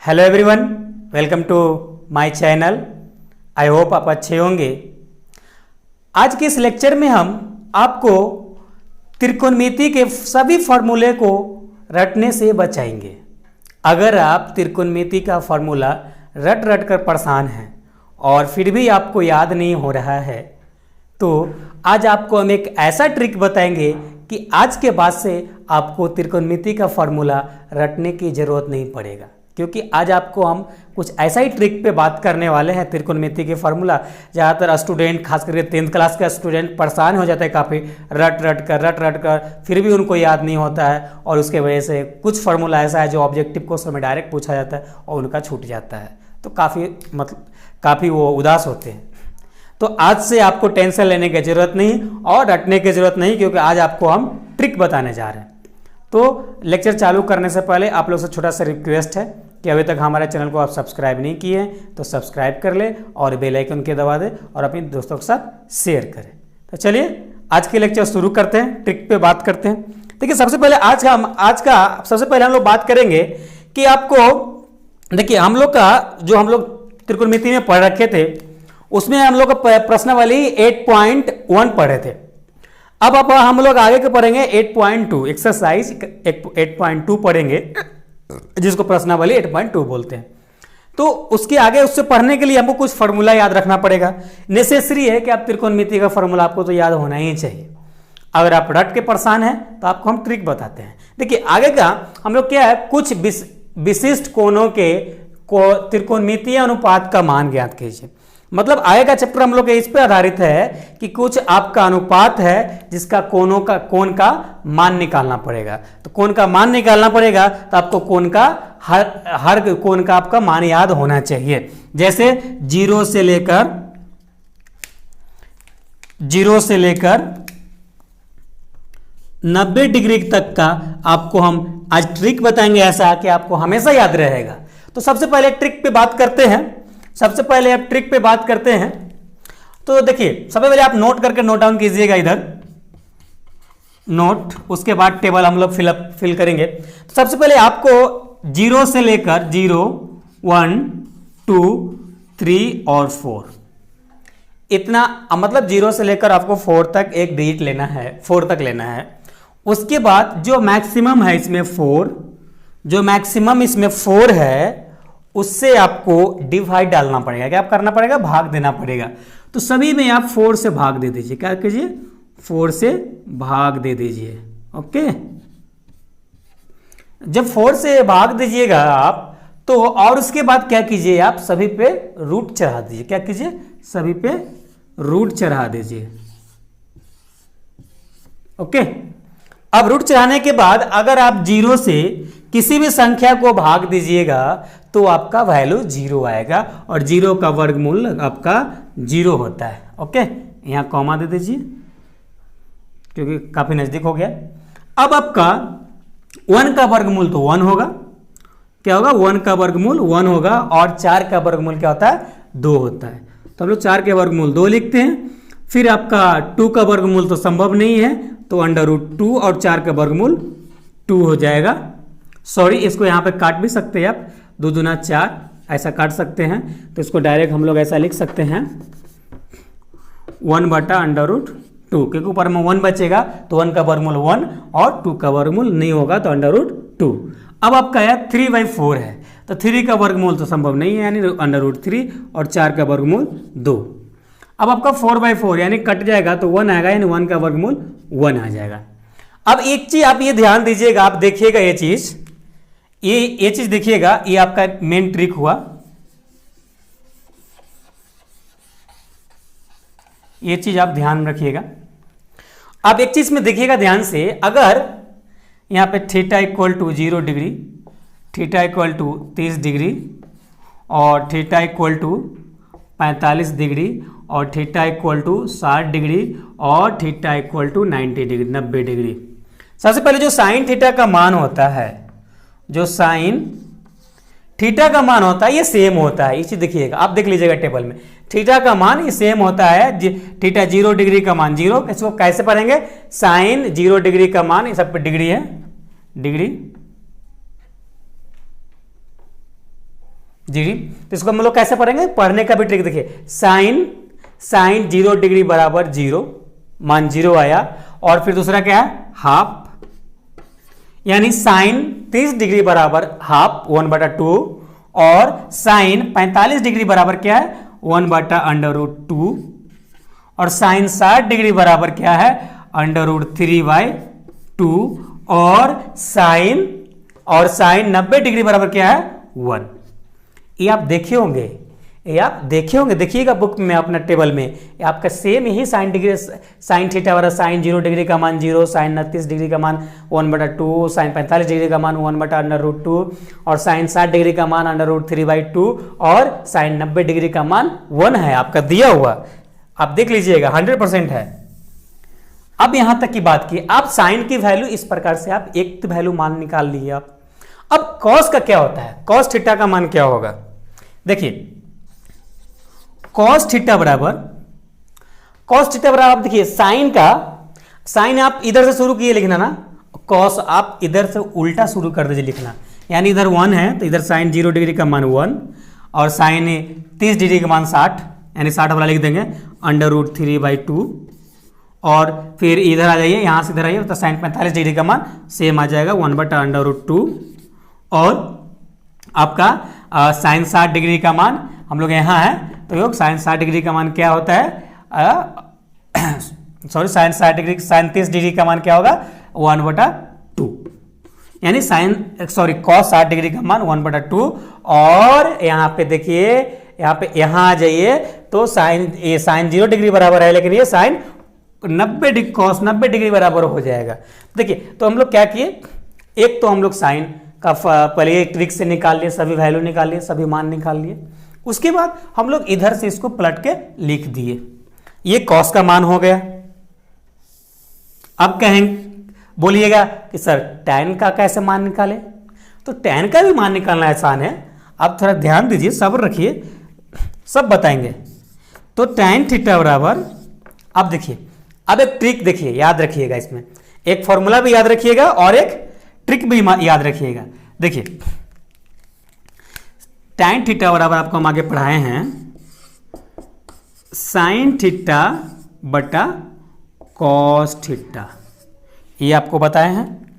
Hello everyone, welcome to my channel. I hope आप अच्छे होंगे। आज के इस लेक्चर में हम आपको त्रिकोणमिति के सभी फॉर्मूले को रटने से बचाएंगे। अगर आप त्रिकोणमिति का फॉर्मूला रट रट कर परेशान हैं और फिर भी आपको याद नहीं हो रहा है, तो आज आपको हम एक ऐसा ट्रिक बताएंगे कि आज के बाद से आपको त्रिकोणमिति का फॉर्मूला रटने की ज़रूरत नहीं पड़ेगा, क्योंकि आज आपको हम कुछ ऐसा ही ट्रिक पे बात करने वाले हैं। त्रिकोणमिति के फार्मूला ज़्यादातर स्टूडेंट, खास करके 10th क्लास का स्टूडेंट परेशान हो जाता है काफ़ी, रट रट कर फिर भी उनको याद नहीं होता है, और उसके वजह से कुछ फार्मूला ऐसा है जो ऑब्जेक्टिव क्वेश्चन में डायरेक्ट पूछा जाता है और उनका छूट जाता है, तो काफ़ी वो उदास होते हैं। तो आज से आपको टेंशन लेने की ज़रूरत नहीं और रटने की ज़रूरत नहीं, क्योंकि आज आपको हम ट्रिक बताने जा रहे हैं। तो लेक्चर चालू करने से पहले आप लोग से छोटा सा रिक्वेस्ट है कि अभी तक हमारे चैनल को आप सब्सक्राइब नहीं किए हैं तो सब्सक्राइब कर ले और बेल आइकन के दबा दें और अपने दोस्तों के साथ शेयर करें। तो चलिए आज के लेक्चर शुरू करते हैं, ट्रिक पे बात करते हैं। देखिए सबसे पहले सबसे पहले हम लोग बात करेंगे कि आपको देखिए हम लोग त्रिकोणमिति में पढ़ रखे थे, उसमें हम लोग प्रश्नावली 8.1 पढ़े थे। अब हम लोग आगे के पढ़ेंगे 8.2, एक्सरसाइज 8.2 पढ़ेंगे, जिसको प्रश्नावली 8.2 बोलते हैं। तो उसके आगे उससे पढ़ने के लिए हमको कुछ फार्मूला याद रखना पड़ेगा। नेसेसरी है कि आप त्रिकोणमिति का फार्मूला आपको तो याद होना ही चाहिए। अगर आप रट के परेशान हैं तो आपको हम ट्रिक बताते हैं। देखिए आगे का हम लोग क्या है, कुछ विशिष्ट कोणों के त्रिकोणमितीय अनुपात का मान ज्ञात कीजिए। मतलब आगे का चैप्टर हम लोग इस पे आधारित है कि कुछ आपका अनुपात है जिसका कोण का मान निकालना पड़ेगा। तो कोण का मान निकालना पड़ेगा तो आपको कोण का हर कोण का आपका मान याद होना चाहिए। जैसे 0 से लेकर 90 डिग्री तक का आपको हम आज ट्रिक बताएंगे, ऐसा कि आपको हमेशा याद रहेगा। तो सबसे पहले ट्रिक पे बात करते हैं। तो देखिए सबसे पहले आप नोट डाउन कीजिएगा इधर नोट, उसके बाद टेबल हम लोग फिल करेंगे। तो सबसे पहले आपको 0 से लेकर 0, 1, 2, 3 और 4 इतना, मतलब 0 से लेकर आपको 4 तक एक डिजिट लेना है, 4 तक लेना है। उसके बाद जो मैक्सिमम है इसमें 4 है, उससे आपको डिवाइड डालना पड़ेगा। क्या करना पड़ेगा? भाग देना पड़ेगा। तो सभी में आप 4 से भाग दे दीजिए। क्या कीजिए? 4 से भाग दे दीजिए। ओके, जब 4 से भाग दीजिएगा आप, तो और उसके बाद क्या कीजिए, आप सभी पे रूट चढ़ा दीजिए। क्या कीजिए? सभी पे रूट चढ़ा दीजिए। ओके, अब रूट चढ़ाने के बाद अगर आप 0 से किसी भी संख्या को भाग दीजिएगा तो आपका वैल्यू 0 आएगा, और 0 का वर्गमूल आपका 0 होता है। ओके, यहां कॉमा दे दीजिए क्योंकि काफी नजदीक हो गया। अब आपका 1 का वर्गमूल तो 1 होगा। क्या होगा? 1 का वर्गमूल 1 होगा, और 4 का वर्गमूल क्या होता है? 2 होता है। तो हम लोग 4 के वर्गमूल 2 लिखते हैं। फिर आपका 2 का वर्गमूल तो संभव नहीं है, तो √2 और 4 का वर्गमूल 2 हो जाएगा। सॉरी, इसको यहाँ पे काट भी सकते हैं आप, 2 दूना 4 ऐसा काट सकते हैं। तो इसको डायरेक्ट हम लोग ऐसा लिख सकते हैं 1/√2, क्योंकि ऊपर में 1 बचेगा तो 1 का वर्गमूल 1 और 2 का वर्गमूल नहीं होगा, तो √2। अब आपका है 3/4 है, तो 3 का वर्गमूल तो संभव नहीं है, यानी √3, और 4 का वर्गमूल 2। अब आपका 4/4 यानी कट जाएगा तो 1 आएगा, यानी 1 का वर्गमूल 1 आ जाएगा। अब एक चीज आप ये ध्यान दीजिएगा, आप देखिएगा ये चीज देखिएगा, ये आपका मेन ट्रिक हुआ। ये चीज आप ध्यान रखिएगा। आप एक चीज में देखिएगा ध्यान से, अगर यहां पे theta equal to 0 degree, theta equal to 30 degree, और थीटा इक्वल टू 45 डिग्री, और थीटा इक्वल टू 60 डिग्री, और थीटा इक्वल टू 90 डिग्री। सबसे पहले जो साइन थीटा का मान होता है, जो साइन थीटा का मान होता है, ये सेम होता है। इसे देखिएगा, आप देख लीजिएगा टेबल में, थीटा का मान ये सेम होता है। थीटा 0 डिग्री का मान 0, इसको कैसे पढ़ेंगे? साइन 0 डिग्री का मान, ये सब पे डिग्री है, डिग्री डिग्री। तो इसको हम लोग कैसे पढ़ेंगे, पढ़ने का भी ट्रिक देखिए, साइन 0 डिग्री बराबर 0, मान 0 आया, और फिर दूसरा क्या है हाफ, यानी साइन 30 डिग्री बराबर हाफ 1/2, और साइन 45 डिग्री बराबर क्या है 1/√2, और साइन 60 डिग्री बराबर क्या है √3/2, और साइन 90 डिग्री बराबर क्या है 1। ये आप देखे होंगे, देखिएगा बुक में अपना टेबल में, ये आपका सेम यही साइन थीटा बराबर साइन 0 डिग्री का मान 0, साइन 29 डिग्री का मान 1/2, साइन 45 डिग्री का मान 1/√2, और साइन 60 डिग्री का मान √3/2, और साइन 90 डिग्री का मान 1 है आपका दिया हुआ, आप देख लीजिएगा 100% है। अब यहां तक की बात की, आप साइन की वैल्यू इस प्रकार से आप एक वैल्यू मान निकाल लिए आप। अब कॉस का क्या होता है, कॉस थीटा का मान क्या होगा, देखिए कॉस थीटा बराबर आप देखिए साइन आप इधर से शुरू किए लिखना ना, कॉस आप इधर से उल्टा शुरू कर दीजिए लिखना, यानी इधर 1 है तो इधर साइन 0 डिग्री का मान 1, और साइन 30 डिग्री का मान 60, यानी 60 वाला लिख देंगे √3/2, और फिर इधर आ जाइए, यहां से इधर आइए तो साइन 45 डिग्री का मान सेम आ जाएगा 1/√2, और आपका साइन 60 डिग्री का मान हम लोग यहाँ है तो योग साइन 60 डिग्री का मान क्या होता है सॉरी साइन 30 डिग्री का मान क्या होगा 1/2, यानी कॉस 60 डिग्री का मान 1/2, और यहाँ पे देखिए यहाँ आ जाइए तो साइन 0 डिग्री बराबर है, लेकिन ये साइन 90 डिग्री कॉस 90 डिग्री बराबर हो जाएगा। देखिए तो हम लोग क्या किए, एक तो हम लोग साइन का पहले ट्रिक से निकाल लिए, सभी वैल्यू निकाल लिए, सभी मान निकाल लिए, उसके बाद हम लोग इधर से इसको पलट के लिख दिए, ये कॉस का मान हो गया। अब बोलिएगा कि सर टैन का कैसे मान निकाले, तो टैन का भी मान निकालना आसान है, आप थोड़ा ध्यान दीजिए, सब्र रखिए, सब बताएंगे। तो टैन थीटा बराबर, अब देखिए, अब एक ट्रिक देखिए, याद रखिएगा, इसमें एक फॉर्मूला भी याद रखिएगा और एक ट्रिक भी याद रखिएगा। देखिए टैन थीटा बराबर आपको हम आगे पढ़ाए हैं साइन थीटा बटा कॉस थीटा, ये आपको बताए हैं,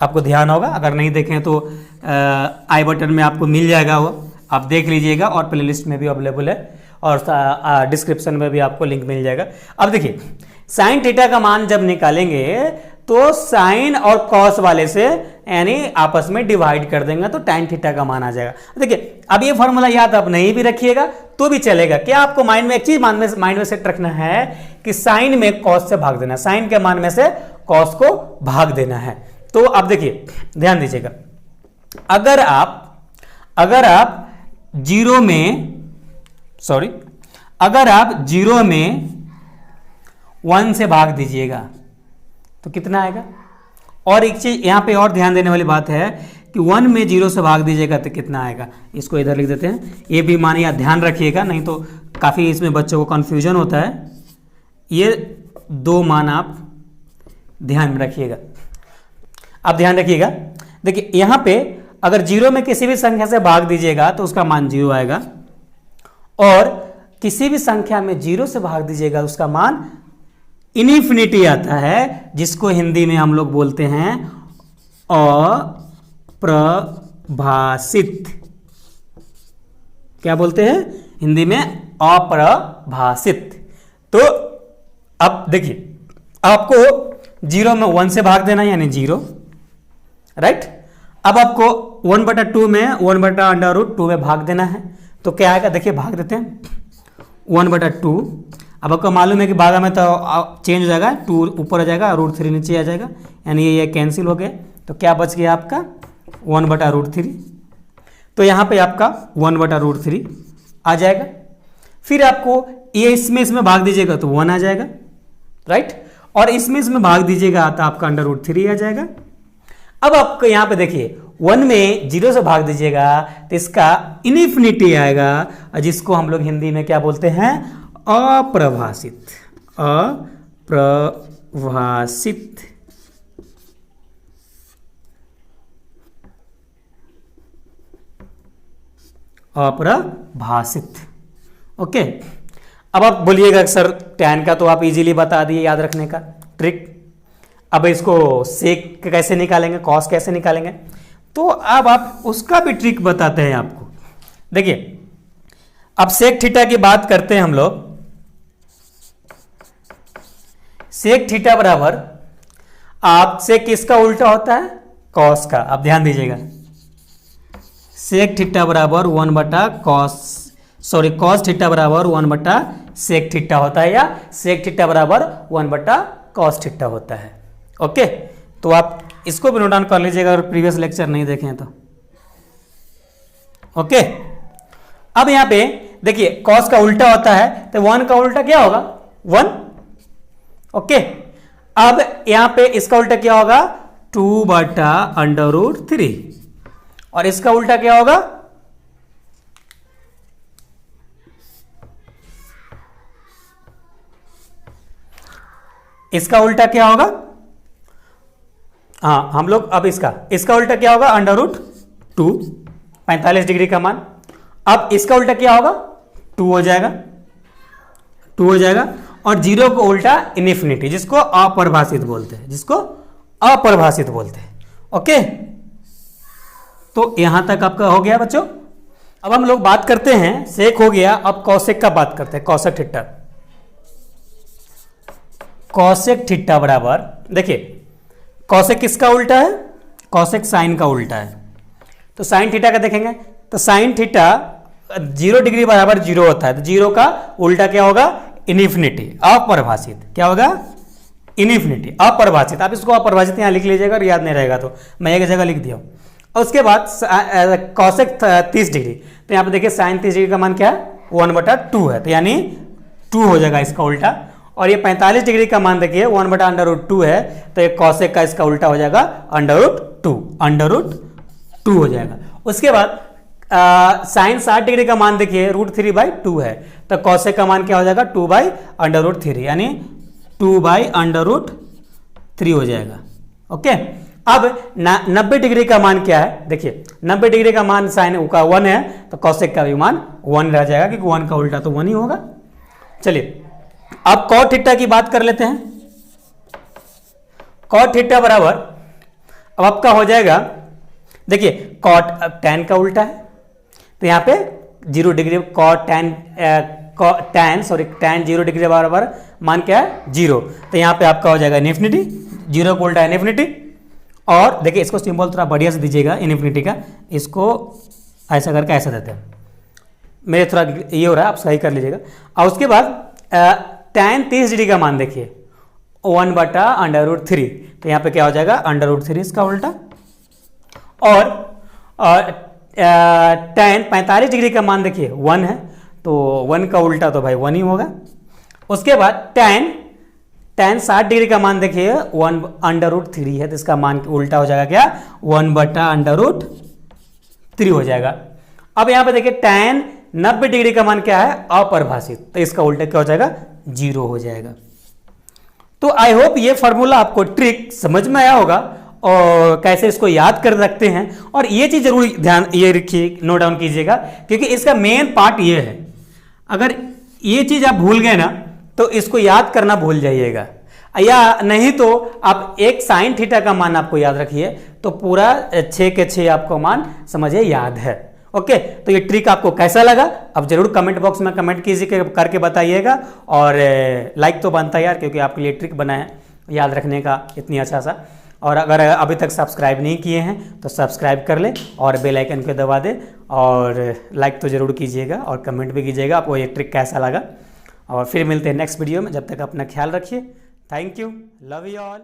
आपको ध्यान होगा, अगर नहीं देखें तो आई बटन में आपको मिल जाएगा, वो आप देख लीजिएगा, और प्लेलिस्ट में भी अवेलेबल है, और डिस्क्रिप्शन में भी आपको लिंक मिल जाएगा। अब देखिए साइन थीटा का मान जब निकालेंगे तो साइन और कॉस वाले से यानी आपस में डिवाइड कर देंगे तो टैन थीटा का मान आ जाएगा। देखिए अब ये फॉर्मूला याद आप नहीं भी रखिएगा तो भी चलेगा, क्या आपको माइंड में एक चीज माइंड में सेट रखना है कि साइन में कॉस से भाग देना, साइन के मान में से कॉस को भाग देना है। तो अब देखिए ध्यान दीजिएगा, अगर आप जीरो में 1 से भाग दीजिएगा तो कितना आएगा। और एक चीज यहां पे और ध्यान देने वाली बात है कि 1 में 0 से भाग दीजिएगा तो कितना आएगा, इसको इधर लिख देते हैं, ये भी मान या ध्यान रखिएगा, नहीं तो काफी इसमें बच्चों को कंफ्यूजन होता है। ये दो मान आप ध्यान में रखिएगा, आप ध्यान रखिएगा। देखिए यहां पे अगर 0 में किसी भी संख्या से भाग दीजिएगा तो उसका मान 0 आएगा, और किसी भी संख्या में 0 से भाग दीजिएगा उसका मान इन्फिनिटी आता है, जिसको हिंदी में हम लोग बोलते हैं अप्रभासित। क्या बोलते हैं हिंदी में? अप्रभासित। तो अब देखिए आपको 0 में 1 से भाग देना यानी 0, राइट। अब आपको 1/2 में 1/√2 में भाग देना है तो क्या आएगा, देखिए भाग देते हैं 1/2। अब आपको मालूम है कि भागा में तो चेंज हो जाएगा, 2 ऊपर आ जाएगा, √3 नीचे आ जाएगा, यानी ये कैंसिल हो गया, तो क्या बच गया आपका 1/√3। तो यहाँ पे आपका 1/√3 आ जाएगा। फिर आपको ये इसमें भाग दीजिएगा तो 1 आ जाएगा, राइट, और इसमें भाग दीजिएगा तो आपका √3 आ जाएगा। अब आपको यहाँ पे देखिए 1 में 0 से भाग दीजिएगा तो इसका इन्फिनिटी आएगा, जिसको हम लोग हिंदी में क्या बोलते हैं? अप्रभासित। अप्रभासित। अपरिभाषित। ओके, अब आप बोलिएगा सर tan का तो आप इजीली बता दिए याद रखने का ट्रिक, अब इसको सेक कैसे निकालेंगे, कॉस कैसे निकालेंगे, तो अब आप उसका भी ट्रिक बताते हैं आपको। देखिए अब सेक थीटा की बात करते हैं हम लोग। सेक थीटा बराबर, आप सेक किसका उल्टा होता है, कॉस का। आप ध्यान दीजिएगा, सेक थीटा बराबर 1/cos, सॉरी कॉस थीटा बराबर 1/सेक थीटा होता है, या सेक थीटा बराबर 1/cos थीटा होता है। ओके, तो आप इसको भी नोट डाउन कर लीजिएगा अगर प्रीवियस लेक्चर नहीं देखे हैं तो। ओके, अब यहां पे देखिए कॉस का उल्टा होता है तो 1 का उल्टा क्या होगा, 1। ओके, अब यहां पे इसका उल्टा क्या होगा, 2/√3, और इसका उल्टा क्या होगा, इसका उल्टा क्या होगा, हाँ हम लोग अब इसका उल्टा क्या होगा, √2, 45 डिग्री का मान। अब इसका उल्टा क्या होगा, 2 हो जाएगा, 2 हो जाएगा, और 0 को उल्टा इनफिनिटी, जिसको अपरिभाषित बोलते हैं, जिसको अपरिभाषित बोलते हैं। ओके, तो यहां तक आपका हो गया बच्चों। अब हम लोग बात करते हैं, सेक हो गया, अब कॉसेक का बात करते हैं, कॉसेक थीटा। कॉसेक थीटा बराबर, देखिए कॉसेक किसका उल्टा है, कॉसेक साइन का उल्टा है। तो साइन थीटा का देखेंगे तो साइन थीटा 0 डिग्री बराबर 0 होता है, तो 0 का उल्टा क्या होगा, इनफिनिटी, अपरिभाषित। क्या होगा, इनफिनिटी, अपरिभाषित। आप इसको अपरिभाषित यहां लिख लीजिएगा, और याद नहीं रहेगा तो मैं एक जगह लिख दिया। और उसके बाद कॉसेक 30 डिग्री, तो यहाँ पे देखिए साइन 30 डिग्री का मान क्या है, 1/2 है, तो यानी 2 हो जाएगा इसका उल्टा। और ये 45 डिग्री का मान देखिए 1/√2 है, तो ये कॉसेक का इसका उल्टा हो जाएगा √2 हो जाएगा। उसके बाद साइन 60 डिग्री का मान देखिए √3/2 है, तो कॉसेक का मान क्या हो जाएगा, 2/√3, यानी 2/√3 हो जाएगा। ओके, अब 90 डिग्री का मान क्या है, देखिए 90 डिग्री का मान साइन का 1 है, तो कॉसेक का भी मान 1 रह जाएगा, क्योंकि 1 का उल्टा तो 1 ही होगा। चलिए अब कॉट थीटा की बात कर लेते हैं। कॉट थीटा बराबर, अब आपका हो जाएगा, देखिए कॉट tan का उल्टा है, तो यहाँ पे 0 डिग्री कॉट tan 0 डिग्री बराबर मान क्या है, 0, तो यहाँ पे आपका हो जाएगा इनफिनिटी, 0 को उल्टा इनफिनिटी। और देखिए इसको सिंबल थोड़ा बढ़िया से दीजिएगा इनफिनिटी का, इसको ऐसा करके ऐसा देते हैं, मेरे थोड़ा ये हो रहा है, आप सही कर लीजिएगा। और उसके बाद tan 30 डिग्री का मान देखिए 1/√3, तो यहाँ पे क्या हो जाएगा, √3 इसका उल्टा। और tan 45 डिग्री का मान देखिए 1 है, तो 1 का उल्टा तो भाई 1 ही होगा। उसके बाद tan 60 डिग्री का मान देखिए 1/√3 है, तो इसका मान उल्टा हो जाएगा क्या, 1/√3 हो जाएगा। अब यहाँ पे देखिए tan 90 डिग्री का मान क्या है, अपरिभाषित, तो इसका उल्टा क्या हो जाएगा, 0 हो जाएगा। तो आई होप ये फॉर्मूला आपको ट्रिक समझ में आया होगा, और कैसे इसको याद कर रखते हैं। और ये चीज जरूर ध्यान ये रखिए, नोट डाउन कीजिएगा, क्योंकि इसका मेन पार्ट ये है। अगर ये चीज आप भूल गए ना, तो इसको याद करना भूल जाइएगा, या नहीं तो आप एक साइन थीटा का मान आपको याद रखिए, तो पूरा 6 के 6 आपको मान समझिए याद है। ओके, तो ये ट्रिक आपको कैसा लगा, अब जरूर कमेंट बॉक्स में कमेंट कीजिए, करके बताइएगा। और लाइक तो बनता है यार, क्योंकि आपके लिए ट्रिक बना है याद रखने का इतनी अच्छा सा। और अगर अभी तक सब्सक्राइब नहीं किए हैं तो सब्सक्राइब कर ले, और बेल आइकन को दबा दे, और लाइक तो ज़रूर कीजिएगा, और कमेंट भी कीजिएगा आपको ये ट्रिक कैसा लगा। और फिर मिलते हैं नेक्स्ट वीडियो में, जब तक अपना ख्याल रखिए। Thank you, love you all.